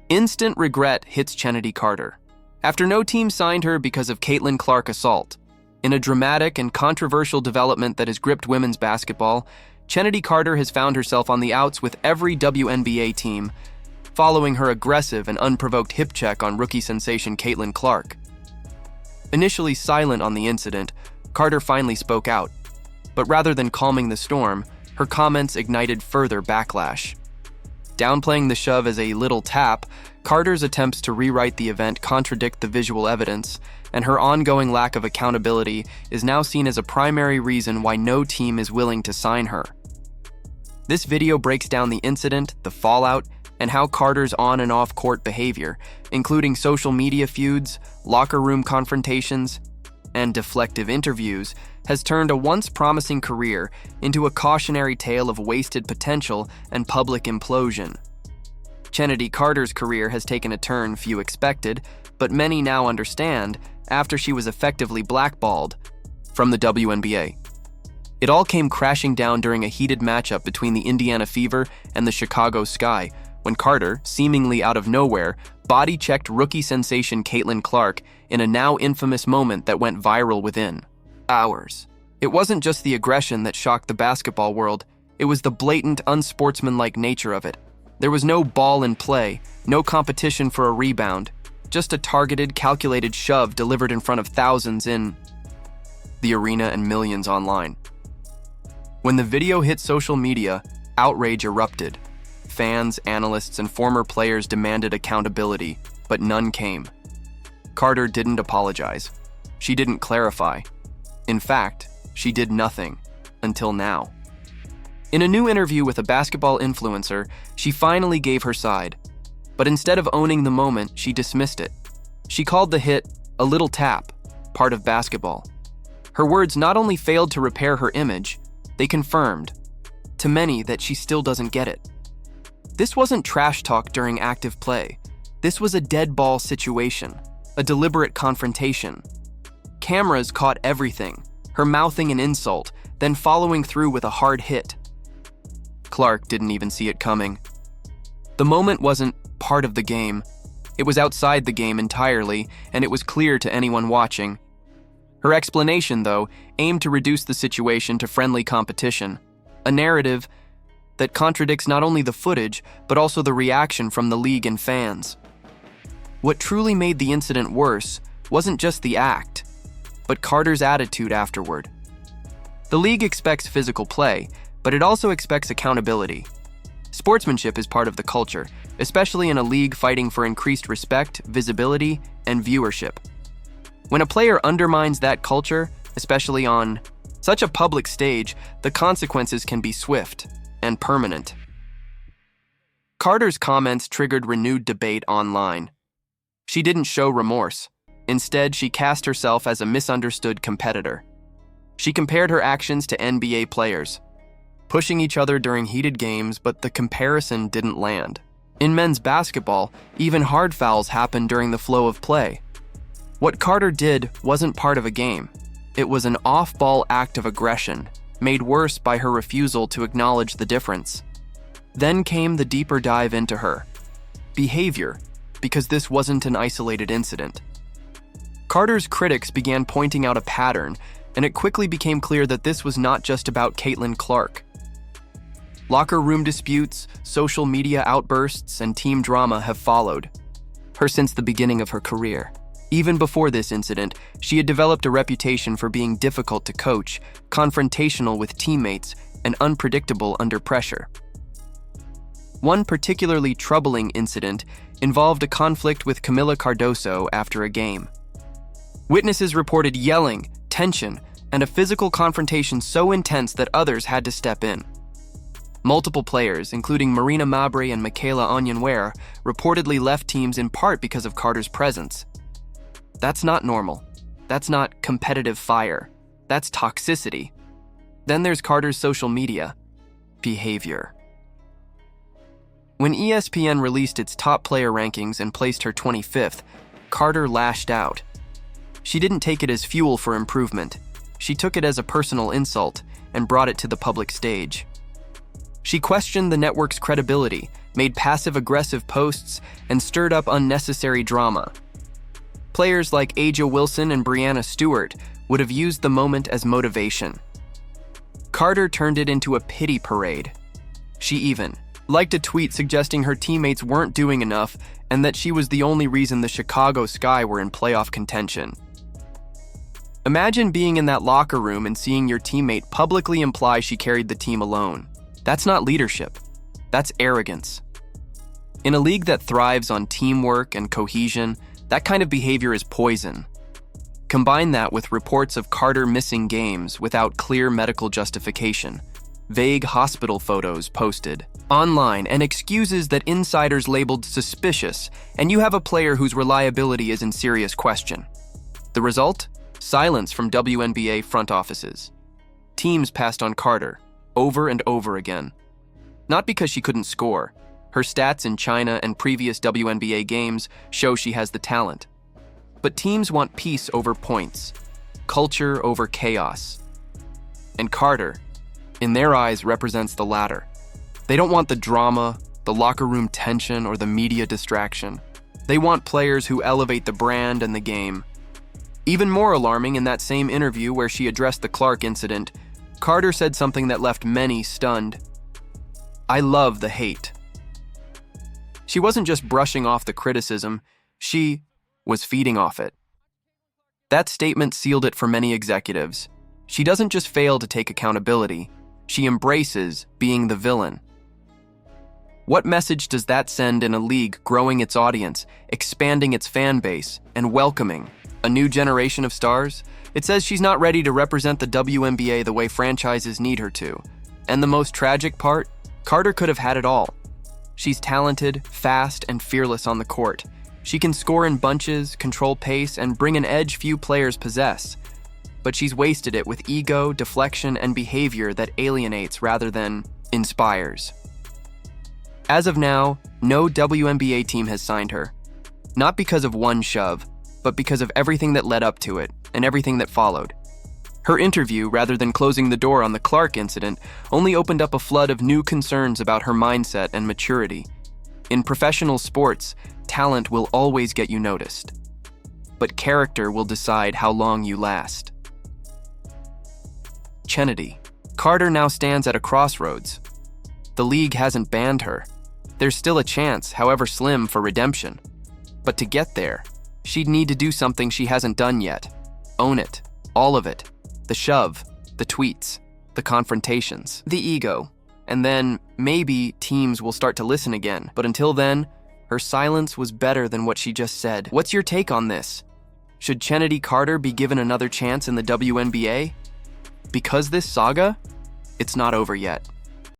Instant regret hits Chennedy Carter. After no team signed her because of Caitlin Clark assault, in a dramatic and controversial development that has gripped women's basketball, Chennedy Carter has found herself on the outs with every WNBA team, following her aggressive and unprovoked hip check on rookie sensation Caitlin Clark. Initially silent on the incident, Carter finally spoke out, but rather than calming the storm, her comments ignited further backlash. Downplaying the shove as a little tap, Carter's attempts to rewrite the event contradict the visual evidence, and her ongoing lack of accountability is now seen as a primary reason why no team is willing to sign her. This video breaks down the incident, the fallout, and how Carter's on and off court behavior, including social media feuds, locker room confrontations, and deflective interviews, has turned a once promising career into a cautionary tale of wasted potential and public implosion. Chennedy Carter's career has taken a turn few expected, but many now understand after she was effectively blackballed from the WNBA. It all came crashing down during a heated matchup between the Indiana Fever and the Chicago Sky, when Carter, seemingly out of nowhere, body-checked rookie sensation Caitlin Clark in a now infamous moment that went viral within hours. It wasn't just the aggression that shocked the basketball world, it was the blatant, unsportsmanlike nature of it. There was no ball in play, no competition for a rebound, just a targeted, calculated shove delivered in front of thousands in the arena and millions online. When the video hit social media, outrage erupted. Fans, analysts, and former players demanded accountability, but none came. Carter didn't apologize. She didn't clarify. In fact, she did nothing, until now. In a new interview with a basketball influencer, she finally gave her side. But instead of owning the moment, she dismissed it. She called the hit a little tap, part of basketball. Her words not only failed to repair her image, they confirmed, to many, that she still doesn't get it. This wasn't trash talk during active play. This was a dead ball situation, a deliberate confrontation. Cameras caught everything, her mouthing an insult, then following through with a hard hit. Clark didn't even see it coming. The moment wasn't part of the game. It was outside the game entirely, and it was clear to anyone watching. Her explanation, though, aimed to reduce the situation to friendly competition, a narrative that contradicts not only the footage, but also the reaction from the league and fans. What truly made the incident worse wasn't just the act, but Carter's attitude afterward. The league expects physical play, but it also expects accountability. Sportsmanship is part of the culture, especially in a league fighting for increased respect, visibility, and viewership. When a player undermines that culture, especially on such a public stage, the consequences can be swift and permanent. Carter's comments triggered renewed debate online. She didn't show remorse. Instead, she cast herself as a misunderstood competitor. She compared her actions to NBA players, pushing each other during heated games, but the comparison didn't land. In men's basketball, even hard fouls happen during the flow of play. What Carter did wasn't part of a game. It was an off-ball act of aggression, made worse by her refusal to acknowledge the difference. Then came the deeper dive into her behavior, because this wasn't an isolated incident. Carter's critics began pointing out a pattern, and it quickly became clear that this was not just about Caitlin Clark. Locker room disputes, social media outbursts, and team drama have followed her since the beginning of her career. Even before this incident, she had developed a reputation for being difficult to coach, confrontational with teammates, and unpredictable under pressure. One particularly troubling incident involved a conflict with Camila Cardoso after a game. Witnesses reported yelling, tension, and a physical confrontation so intense that others had to step in. Multiple players, including Marina Mabrey and Michaela Onyenwere, reportedly left teams in part because of Carter's presence. That's not normal. That's not competitive fire. That's toxicity. Then there's Carter's social media behavior. When ESPN released its top player rankings and placed her 25th, Carter lashed out. She didn't take it as fuel for improvement. She took it as a personal insult and brought it to the public stage. She questioned the network's credibility, made passive-aggressive posts, and stirred up unnecessary drama. Players like Aja Wilson and Brianna Stewart would have used the moment as motivation. Carter turned it into a pity parade. She even liked a tweet suggesting her teammates weren't doing enough and that she was the only reason the Chicago Sky were in playoff contention. Imagine being in that locker room and seeing your teammate publicly imply she carried the team alone. That's not leadership. That's arrogance. In a league that thrives on teamwork and cohesion, that kind of behavior is poison. Combine that with reports of Carter missing games without clear medical justification, vague hospital photos posted online, and excuses that insiders labeled suspicious, and you have a player whose reliability is in serious question. The result? Silence from WNBA front offices. Teams passed on Carter over and over again. Not because she couldn't score. Her stats in China and previous WNBA games show she has the talent. But teams want peace over points, culture over chaos. And Carter, in their eyes, represents the latter. They don't want the drama, the locker room tension, or the media distraction. They want players who elevate the brand and the game. Even more alarming, in that same interview where she addressed the Clark incident, Carter said something that left many stunned. "I love the hate." She wasn't just brushing off the criticism, she was feeding off it. That statement sealed it for many executives. She doesn't just fail to take accountability, she embraces being the villain. What message does that send in a league growing its audience, expanding its fan base, and welcoming a new generation of stars? It says she's not ready to represent the WNBA the way franchises need her to. And the most tragic part? Carter could have had it all. She's talented, fast, and fearless on the court. She can score in bunches, control pace, and bring an edge few players possess. But she's wasted it with ego, deflection, and behavior that alienates rather than inspires. As of now, no WNBA team has signed her. Not because of one shove, but because of everything that led up to it, and everything that followed. Her interview, rather than closing the door on the Clark incident, only opened up a flood of new concerns about her mindset and maturity. In professional sports, talent will always get you noticed. But character will decide how long you last. Chennedy Carter now stands at a crossroads. The league hasn't banned her. There's still a chance, however slim, for redemption. But to get there, she'd need to do something she hasn't done yet. Own it. All of it. The shove, the tweets, the confrontations, the ego. And then, maybe, teams will start to listen again. But until then, her silence was better than what she just said. What's your take on this? Should Chennedy Carter be given another chance in the WNBA? Because this saga, it's not over yet.